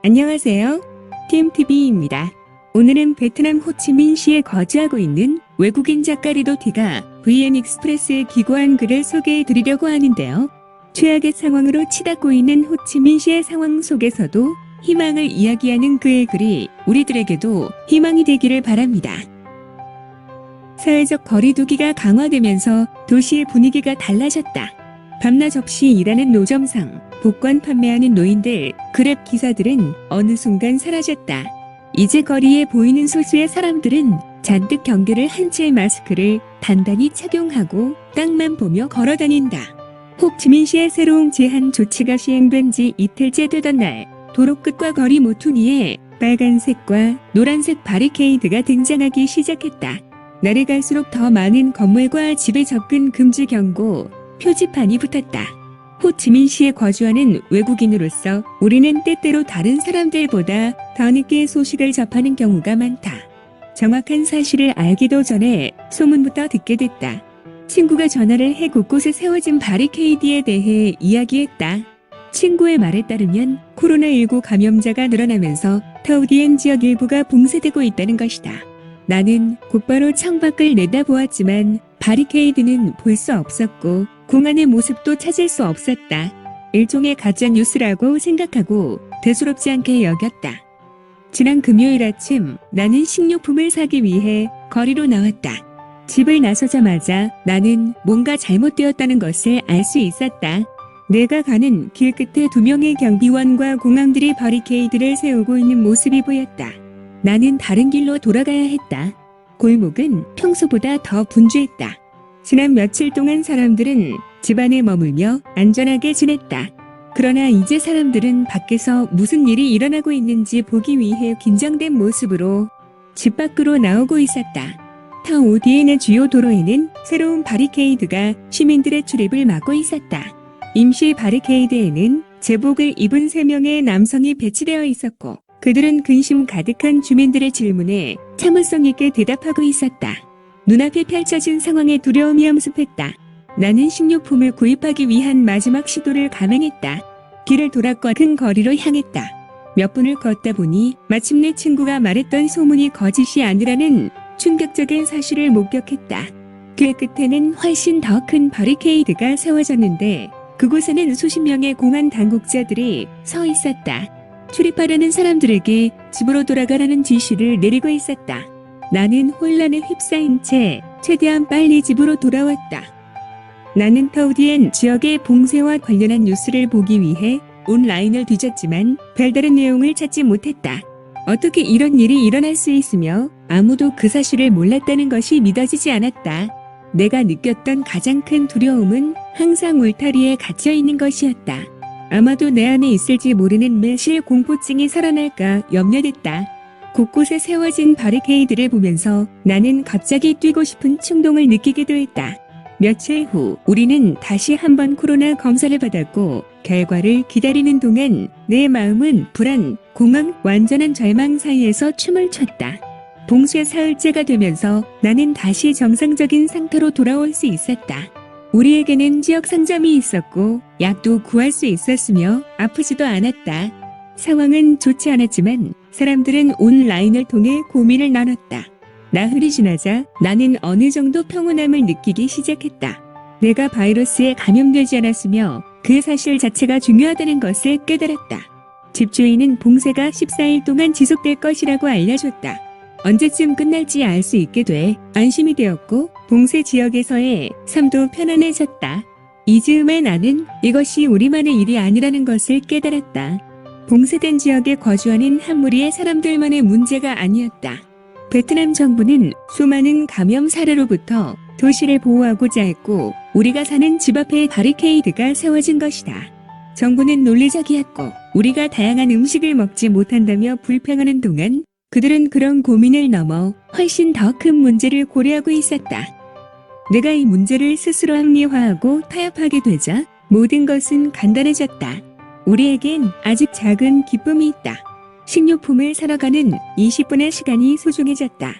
안녕하세요. TMTV입니다. 오늘은 베트남 호치민시에 거주하고 있는 외국인 작가 리도티가 VN 익스프레스에 기고한 글을 소개해 드리려고 하는데요. 최악의 상황으로 치닫고 있는 호치민시의 상황 속에서도 희망을 이야기하는 그의 글이 우리들에게도 희망이 되기를 바랍니다. 사회적 거리두기가 강화되면서 도시의 분위기가 달라졌다. 밤낮 없이 일하는 노점상, 복권 판매하는 노인들, 그랩 기사들은 어느 순간 사라졌다. 이제 거리에 보이는 소수의 사람들은 잔뜩 경계를 한 채의 마스크를 단단히 착용하고 땅만 보며 걸어다닌다. 호치민시의 새로운 제한 조치가 시행된 지 이틀째 되던 날, 도로 끝과 거리 모퉁이에 빨간색과 노란색 바리케이드가 등장하기 시작했다. 날이 갈수록 더 많은 건물과 집에 접근 금지 경고, 표지판이 붙었다. 호치민시에 거주하는 외국인으로서 우리는 때때로 다른 사람들보다 더 늦게 소식을 접하는 경우가 많다. 정확한 사실을 알기도 전에 소문부터 듣게 됐다. 친구가 전화를 해 곳곳에 세워진 바리케이드에 대해 이야기했다. 친구의 말에 따르면 코로나19 감염자가 늘어나면서 타우디엔 지역 일부가 봉쇄되고 있다는 것이다. 나는 곧바로 창밖을 내다보았지만 바리케이드는 볼 수 없었고 공안의 모습도 찾을 수 없었다. 일종의 가짜 뉴스라고 생각하고 대수롭지 않게 여겼다. 지난 금요일 아침 나는 식료품을 사기 위해 거리로 나왔다. 집을 나서자마자 나는 뭔가 잘못되었다는 것을 알 수 있었다. 내가 가는 길 끝에 2명의 경비원과 공항들이 바리케이드를 세우고 있는 모습이 보였다. 나는 다른 길로 돌아가야 했다. 골목은 평소보다 더 분주했다. 지난 며칠 동안 사람들은 집 안에 머물며 안전하게 지냈다. 그러나 이제 사람들은 밖에서 무슨 일이 일어나고 있는지 보기 위해 긴장된 모습으로 집 밖으로 나오고 있었다. 타오디엔의 주요 도로에는 새로운 바리케이드가 시민들의 출입을 막고 있었다. 임시 바리케이드에는 제복을 입은 3명의 남성이 배치되어 있었고 그들은 근심 가득한 주민들의 질문에 참을성 있게 대답하고 있었다. 눈앞에 펼쳐진 상황에 두려움이 엄습했다. 나는 식료품을 구입하기 위한 마지막 시도를 감행했다. 길을 돌았고 큰 거리로 향했다. 몇 분을 걷다 보니 마침내 친구가 말했던 소문이 거짓이 아니라는 충격적인 사실을 목격했다. 길 끝에는 훨씬 더 큰 바리케이드가 세워졌는데 그곳에는 수십 명의 공안 당국자들이 서 있었다. 출입하려는 사람들에게 집으로 돌아가라는 지시를 내리고 있었다. 나는 혼란에 휩싸인 채 최대한 빨리 집으로 돌아왔다. 나는 타우디엔 지역의 봉쇄와 관련한 뉴스를 보기 위해 온라인을 뒤졌지만 별다른 내용을 찾지 못했다. 어떻게 이런 일이 일어날 수 있으며 아무도 그 사실을 몰랐다는 것이 믿어지지 않았다. 내가 느꼈던 가장 큰 두려움은 항상 울타리에 갇혀 있는 것이었다. 아마도 내 안에 있을지 모르는 매실 공포증이 살아날까 염려됐다. 곳곳에 세워진 바리케이드를 보면서 나는 갑자기 뛰고 싶은 충동을 느끼기도 했다. 며칠 후 우리는 다시 한번 코로나 검사를 받았고 결과를 기다리는 동안 내 마음은 불안, 공황, 완전한 절망 사이에서 춤을 췄다. 봉쇄 사흘째가 되면서 나는 다시 정상적인 상태로 돌아올 수 있었다. 우리에게는 지역 상점이 있었고 약도 구할 수 있었으며 아프지도 않았다. 상황은 좋지 않았지만 사람들은 온라인을 통해 고민을 나눴다. 나흘이 지나자 나는 어느 정도 평온함을 느끼기 시작했다. 내가 바이러스에 감염되지 않았으며 그 사실 자체가 중요하다는 것을 깨달았다. 집주인은 봉쇄가 14일 동안 지속될 것이라고 알려줬다. 언제쯤 끝날지 알 수 있게 돼 안심이 되었고 봉쇄 지역에서의 삶도 편안해졌다. 이 즈음에 나는 이것이 우리만의 일이 아니라는 것을 깨달았다. 봉쇄된 지역에 거주하는 한 무리의 사람들만의 문제가 아니었다. 베트남 정부는 수많은 감염 사례로부터 도시를 보호하고자 했고 우리가 사는 집 앞에 바리케이드가 세워진 것이다. 정부는 논리적이었고 우리가 다양한 음식을 먹지 못한다며 불평하는 동안 그들은 그런 고민을 넘어 훨씬 더 큰 문제를 고려하고 있었다. 내가 이 문제를 스스로 합리화하고 타협하게 되자 모든 것은 간단해졌다. 우리에겐 아직 작은 기쁨이 있다. 식료품을 사러 가는 20분의 시간이 소중해졌다.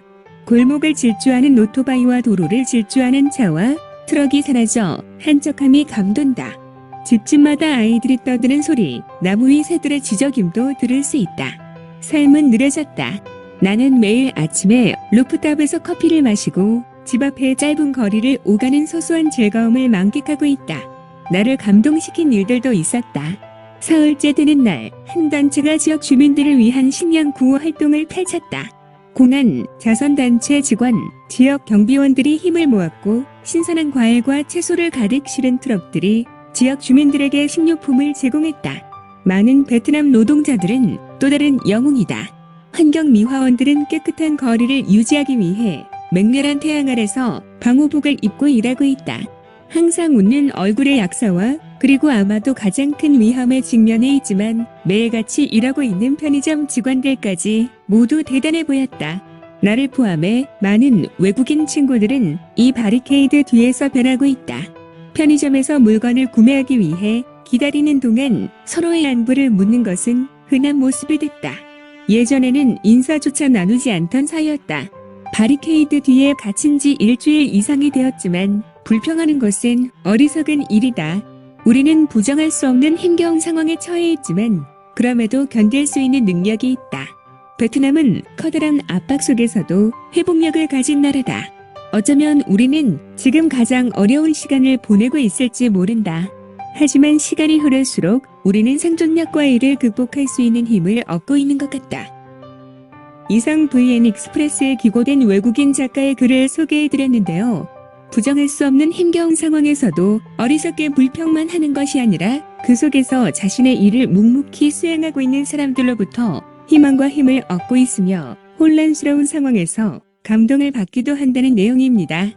골목을 질주하는 오토바이와 도로를 질주하는 차와 트럭이 사라져 한적함이 감돈다. 집집마다 아이들이 떠드는 소리, 나무 위 새들의 지저귀도 들을 수 있다. 삶은 느려졌다. 나는 매일 아침에 루프탑에서 커피를 마시고 집 앞의 짧은 거리를 오가는 소소한 즐거움을 만끽하고 있다. 나를 감동시킨 일들도 있었다. 사흘째 되는 날, 한 단체가 지역 주민들을 위한 식량 구호 활동을 펼쳤다. 공안, 자선단체 직원, 지역 경비원들이 힘을 모았고 신선한 과일과 채소를 가득 실은 트럭들이 지역 주민들에게 식료품을 제공했다. 많은 베트남 노동자들은 또 다른 영웅이다. 환경미화원들은 깨끗한 거리를 유지하기 위해 맹렬한 태양 아래서 방호복을 입고 일하고 있다. 항상 웃는 얼굴의 약사와 그리고 아마도 가장 큰 위험에 직면해 있지만 매일같이 일하고 있는 편의점 직원들까지 모두 대단해 보였다. 나를 포함해 많은 외국인 친구들은 이 바리케이드 뒤에서 변하고 있다. 편의점에서 물건을 구매하기 위해 기다리는 동안 서로의 안부를 묻는 것은 흔한 모습이 됐다. 예전에는 인사조차 나누지 않던 사이였다. 바리케이드 뒤에 갇힌 지 일주일 이상이 되었지만 불평하는 것은 어리석은 일이다. 우리는 부정할 수 없는 힘겨운 상황에 처해 있지만 그럼에도 견딜 수 있는 능력이 있다. 베트남은 커다란 압박 속에서도 회복력을 가진 나라다. 어쩌면 우리는 지금 가장 어려운 시간을 보내고 있을지 모른다. 하지만 시간이 흐를수록 우리는 생존력과 이를 극복할 수 있는 힘을 얻고 있는 것 같다. 이상 VN 익스프레스에 기고된 외국인 작가의 글을 소개해드렸는데요. 부정할 수 없는 힘겨운 상황에서도 어리석게 불평만 하는 것이 아니라 그 속에서 자신의 일을 묵묵히 수행하고 있는 사람들로부터 희망과 힘을 얻고 있으며 혼란스러운 상황에서 감동을 받기도 한다는 내용입니다.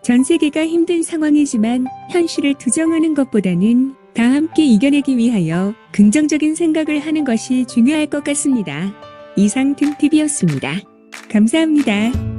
전 세계가 힘든 상황이지만 현실을 투정하는 것보다는 다 함께 이겨내기 위하여 긍정적인 생각을 하는 것이 중요할 것 같습니다. 이상 틈TV였습니다. 감사합니다.